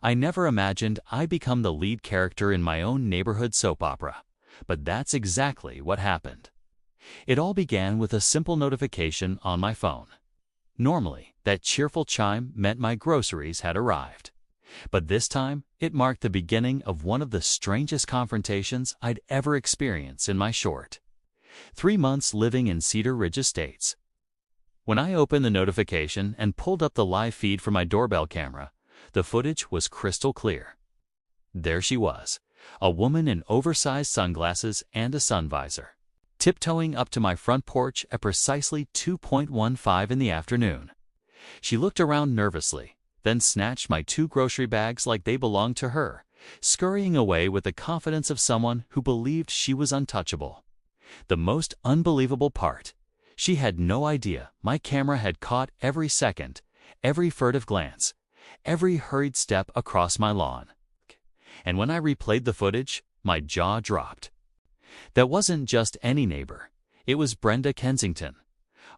I never imagined I'd become the lead character in my own neighborhood soap opera, but that's exactly what happened. It all began with a simple notification on my phone. Normally, that cheerful chime meant my groceries had arrived. But this time, it marked the beginning of one of the strangest confrontations I'd ever experienced in my short 3 months living in Cedar Ridge Estates. When I opened the notification and pulled up the live feed from my doorbell camera, the footage was crystal clear. There she was, a woman in oversized sunglasses and a sun visor, tiptoeing up to my front porch at precisely 2:15 in the afternoon. She looked around nervously, then snatched my 2 grocery bags like they belonged to her, scurrying away with the confidence of someone who believed she was untouchable. The most unbelievable part, she had no idea my camera had caught every second, every furtive glance, every hurried step across my lawn. And when I replayed the footage, my jaw dropped. That wasn't just any neighbor. It was Brenda Kensington,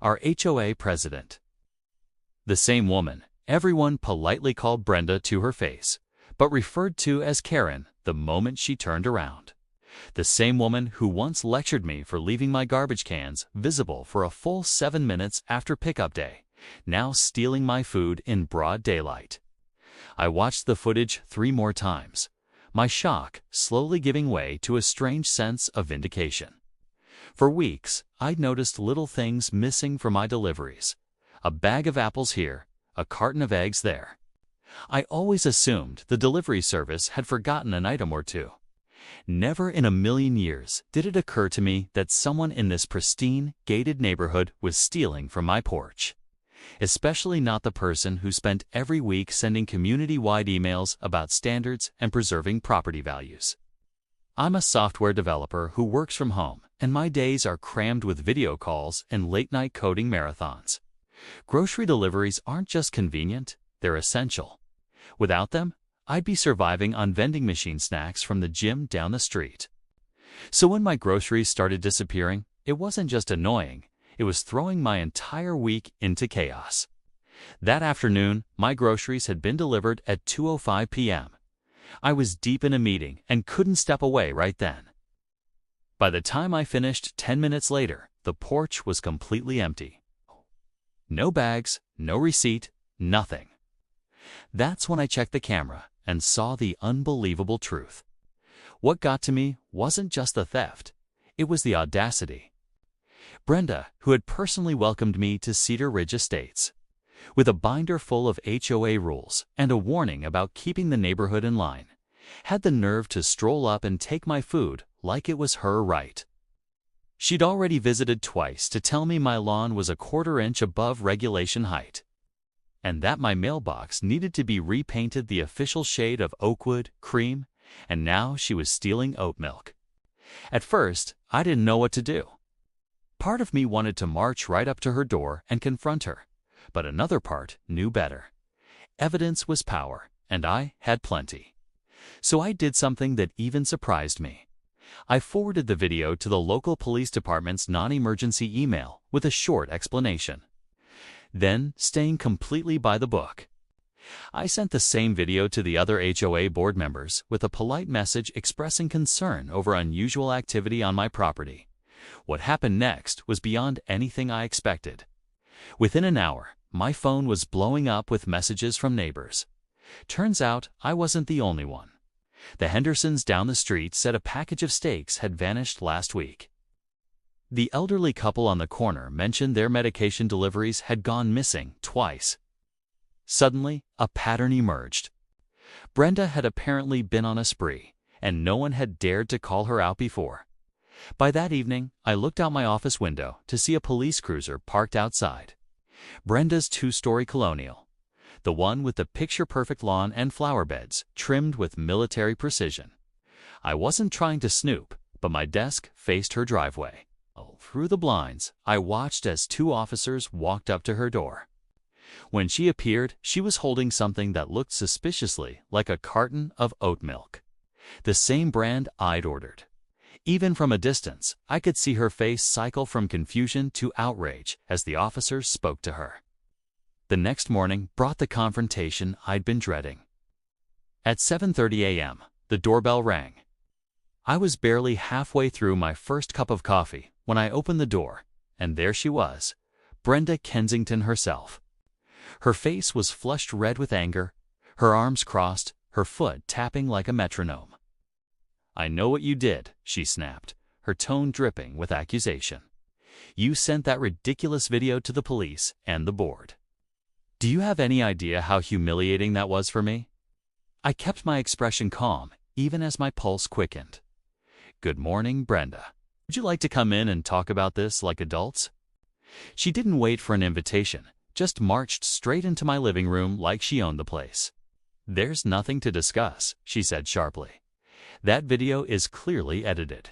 our HOA president. The same woman everyone politely called Brenda to her face, but referred to as Karen the moment she turned around. The same woman who once lectured me for leaving my garbage cans visible for a full 7 minutes after pickup day, now stealing my food in broad daylight. I watched the footage 3 more times, my shock slowly giving way to a strange sense of vindication. For weeks, I'd noticed little things missing from my deliveries. A bag of apples here, a carton of eggs there. I always assumed the delivery service had forgotten an item or two. Never in a million years did it occur to me that someone in this pristine, gated neighborhood was stealing from my porch. Especially not the person who spent every week sending community-wide emails about standards and preserving property values. I'm a software developer who works from home, and my days are crammed with video calls and late-night coding marathons. Grocery deliveries aren't just convenient, they're essential. Without them, I'd be surviving on vending machine snacks from the gym down the street. So when my groceries started disappearing, it wasn't just annoying, it was throwing my entire week into chaos. That afternoon, my groceries had been delivered at 2:05 p.m. I was deep in a meeting and couldn't step away right then. By the time I finished 10 minutes later, the porch was completely empty. No bags, no receipt, nothing. That's when I checked the camera and saw the unbelievable truth. What got to me wasn't just the theft, it was the audacity. Brenda, who had personally welcomed me to Cedar Ridge Estates, with a binder full of HOA rules and a warning about keeping the neighborhood in line, had the nerve to stroll up and take my food like it was her right. She'd already visited twice to tell me my lawn was a 1/4 inch above regulation height, and that my mailbox needed to be repainted the official shade of oakwood, cream, and now she was stealing oat milk. At first, I didn't know what to do. Part of me wanted to march right up to her door and confront her, but another part knew better. Evidence was power, and I had plenty. So I did something that even surprised me. I forwarded the video to the local police department's non-emergency email with a short explanation. Then, staying completely by the book, I sent the same video to the other HOA board members with a polite message expressing concern over unusual activity on my property. What happened next was beyond anything I expected. Within an hour, my phone was blowing up with messages from neighbors. Turns out I wasn't the only one. The Hendersons down the street said a package of steaks had vanished last week. The elderly couple on the corner mentioned their medication deliveries had gone missing twice. Suddenly, a pattern emerged. Brenda had apparently been on a spree, and no one had dared to call her out before. By that evening, I looked out my office window to see a police cruiser parked outside. Brenda's 2-story colonial, the one with the picture-perfect lawn and flower beds trimmed with military precision. I wasn't trying to snoop, but my desk faced her driveway. Through the blinds, I watched as 2 officers walked up to her door. When she appeared, she was holding something that looked suspiciously like a carton of oat milk, the same brand I'd ordered. Even from a distance, I could see her face cycle from confusion to outrage as the officers spoke to her. The next morning brought the confrontation I'd been dreading. At 7:30 a.m., the doorbell rang. I was barely halfway through my first cup of coffee when I opened the door, and there she was, Brenda Kensington herself. Her face was flushed red with anger, her arms crossed, her foot tapping like a metronome. "I know what you did," she snapped, her tone dripping with accusation. "You sent that ridiculous video to the police and the board. Do you have any idea how humiliating that was for me?" I kept my expression calm, even as my pulse quickened. "Good morning, Brenda. Would you like to come in and talk about this like adults?" She didn't wait for an invitation, just marched straight into my living room like she owned the place. "There's nothing to discuss," she said sharply. "That video is clearly edited.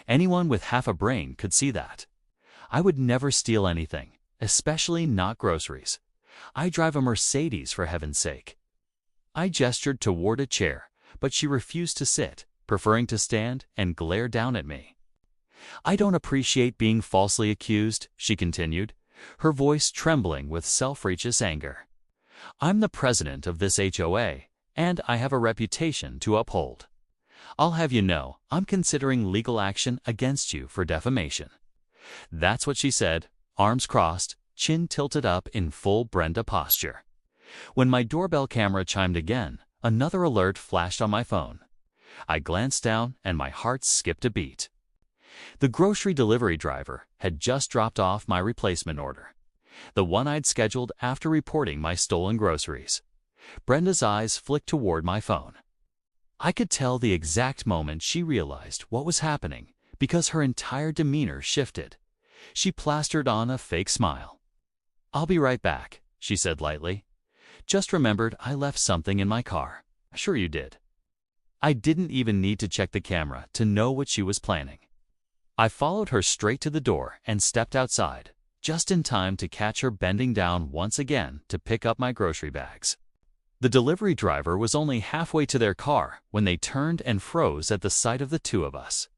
Anyone with half a brain could see that. I would never steal anything, especially not groceries. I drive a Mercedes, for heaven's sake." I gestured toward a chair, but she refused to sit, preferring to stand and glare down at me. "I don't appreciate being falsely accused," she continued, her voice trembling with self-righteous anger. "I'm the president of this HOA, and I have a reputation to uphold. I'll have you know, I'm considering legal action against you for defamation." That's what she said, arms crossed, chin tilted up in full Brenda posture. When my doorbell camera chimed again, another alert flashed on my phone. I glanced down and my heart skipped a beat. The grocery delivery driver had just dropped off my replacement order, the one I'd scheduled after reporting my stolen groceries. Brenda's eyes flicked toward my phone. I could tell the exact moment she realized what was happening because her entire demeanor shifted. She plastered on a fake smile. "I'll be right back," she said lightly. "Just remembered I left something in my car." "Sure you did." I didn't even need to check the camera to know what she was planning. I followed her straight to the door and stepped outside, just in time to catch her bending down once again to pick up my grocery bags. The delivery driver was only halfway to their car when they turned and froze at the sight of the two of us.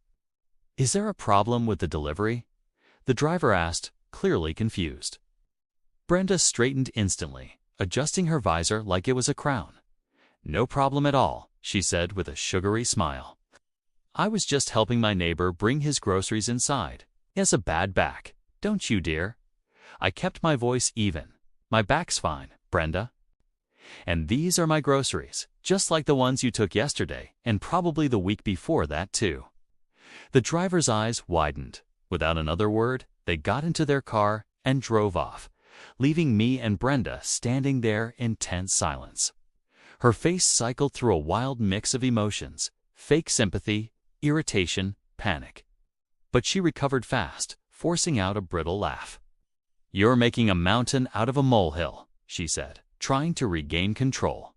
"Is there a problem with the delivery?" the driver asked, clearly confused. Brenda straightened instantly, adjusting her visor like it was a crown. "No problem at all," she said with a sugary smile. "I was just helping my neighbor bring his groceries inside. He has a bad back, don't you, dear?" I kept my voice even. "My back's fine, Brenda. And these are my groceries, just like the ones you took yesterday, and probably the week before that, too." The driver's eyes widened. Without another word, they got into their car and drove off, leaving me and Brenda standing there in tense silence. Her face cycled through a wild mix of emotions, fake sympathy, irritation, panic. But she recovered fast, forcing out a brittle laugh. "You're making a mountain out of a molehill," she said, trying to regain control.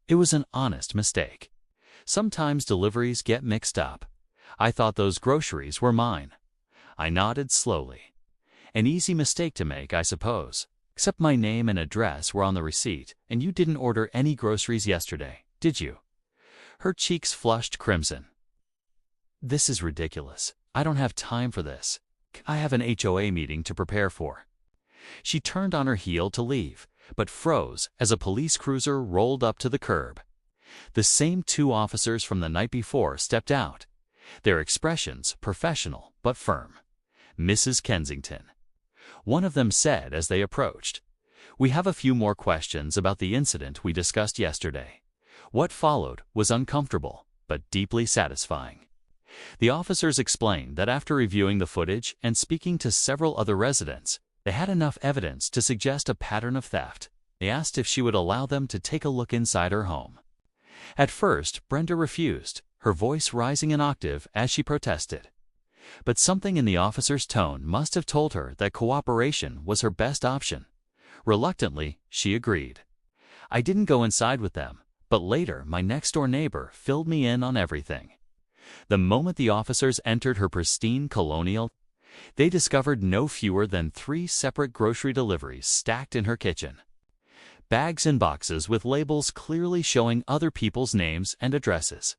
"It was an honest mistake. Sometimes deliveries get mixed up. I thought those groceries were mine." I nodded slowly. "An easy mistake to make, I suppose. Except my name and address were on the receipt, and you didn't order any groceries yesterday, did you?" Her cheeks flushed crimson. "This is ridiculous. I don't have time for this. I have an HOA meeting to prepare for." She turned on her heel to leave, but froze as a police cruiser rolled up to the curb. The same two officers from the night before stepped out, their expressions professional but firm. "Mrs. Kensington," one of them said as they approached, "we have a few more questions about the incident we discussed yesterday." What followed was uncomfortable, but deeply satisfying. The officers explained that after reviewing the footage and speaking to several other residents, they had enough evidence to suggest a pattern of theft. They asked if she would allow them to take a look inside her home. At first, Brenda refused, her voice rising an octave as she protested. But something in the officer's tone must have told her that cooperation was her best option. Reluctantly, she agreed. I didn't go inside with them, but later my next-door neighbor filled me in on everything. The moment the officers entered her pristine colonial, they discovered no fewer than 3 separate grocery deliveries stacked in her kitchen. Bags and boxes with labels clearly showing other people's names and addresses.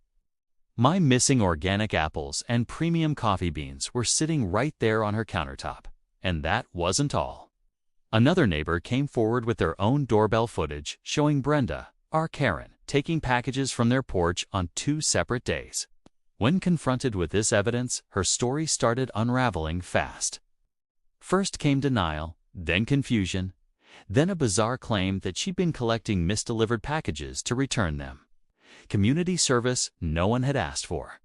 My missing organic apples and premium coffee beans were sitting right there on her countertop. And that wasn't all. Another neighbor came forward with their own doorbell footage showing Brenda, our Karen, taking packages from their porch on 2 separate days. When confronted with this evidence, her story started unraveling fast. First came denial, then confusion, then a bizarre claim that she'd been collecting misdelivered packages to return them. Community service no one had asked for.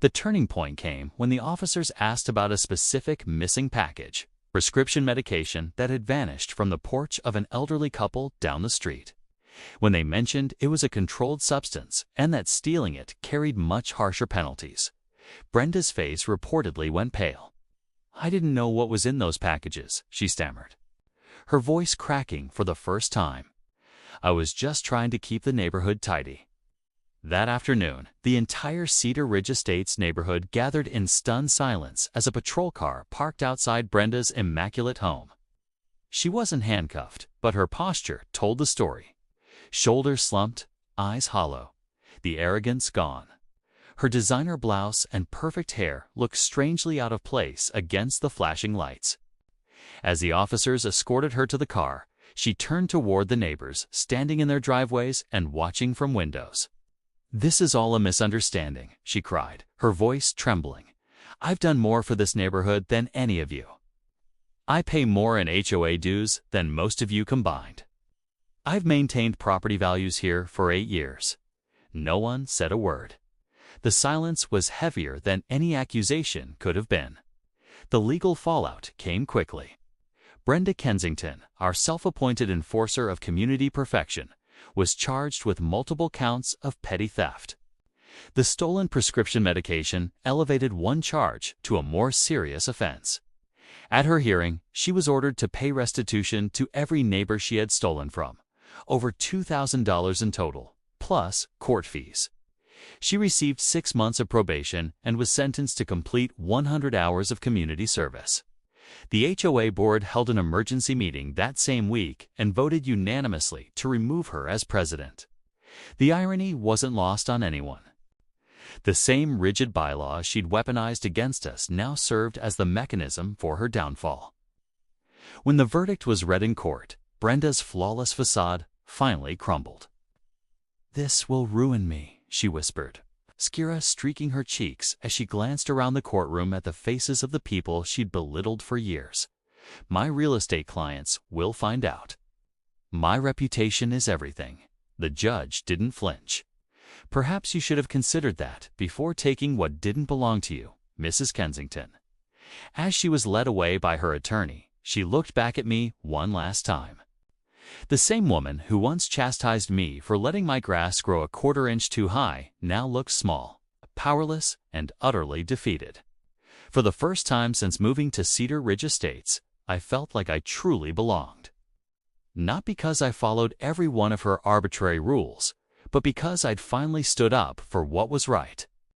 The turning point came when the officers asked about a specific missing package, prescription medication that had vanished from the porch of an elderly couple down the street. When they mentioned it was a controlled substance and that stealing it carried much harsher penalties, Brenda's face reportedly went pale. "I didn't know what was in those packages," she stammered, her voice cracking for the first time. "I was just trying to keep the neighborhood tidy." That afternoon, the entire Cedar Ridge Estates neighborhood gathered in stunned silence as a patrol car parked outside Brenda's immaculate home. She wasn't handcuffed, but her posture told the story. Shoulders slumped, eyes hollow, the arrogance gone. Her designer blouse and perfect hair looked strangely out of place against the flashing lights. As the officers escorted her to the car, she turned toward the neighbors standing in their driveways and watching from windows. "This is all a misunderstanding," she cried, her voice trembling. "I've done more for this neighborhood than any of you. I pay more in HOA dues than most of you combined. I've maintained property values here for 8 years. No one said a word. The silence was heavier than any accusation could have been. The legal fallout came quickly. Brenda Kensington, our self-appointed enforcer of community perfection, was charged with multiple counts of petty theft. The stolen prescription medication elevated one charge to a more serious offense. At her hearing, she was ordered to pay restitution to every neighbor she had stolen from, over $2,000 in total, plus court fees. She received 6 months of probation and was sentenced to complete 100 hours of community service. The HOA board held an emergency meeting that same week and voted unanimously to remove her as president. The irony wasn't lost on anyone. The same rigid bylaw she'd weaponized against us now served as the mechanism for her downfall. When the verdict was read in court, Brenda's flawless facade finally crumbled. "This will ruin me," she whispered, sclera streaking her cheeks as she glanced around the courtroom at the faces of the people she'd belittled for years. "My real estate clients will find out. My reputation is everything." The judge didn't flinch. "Perhaps you should have considered that before taking what didn't belong to you, Mrs. Kensington." As she was led away by her attorney, she looked back at me one last time. The same woman who once chastised me for letting my grass grow a quarter-inch too high now looked small, powerless, and utterly defeated. For the first time since moving to Cedar Ridge Estates, I felt like I truly belonged. Not because I followed every one of her arbitrary rules, but because I'd finally stood up for what was right.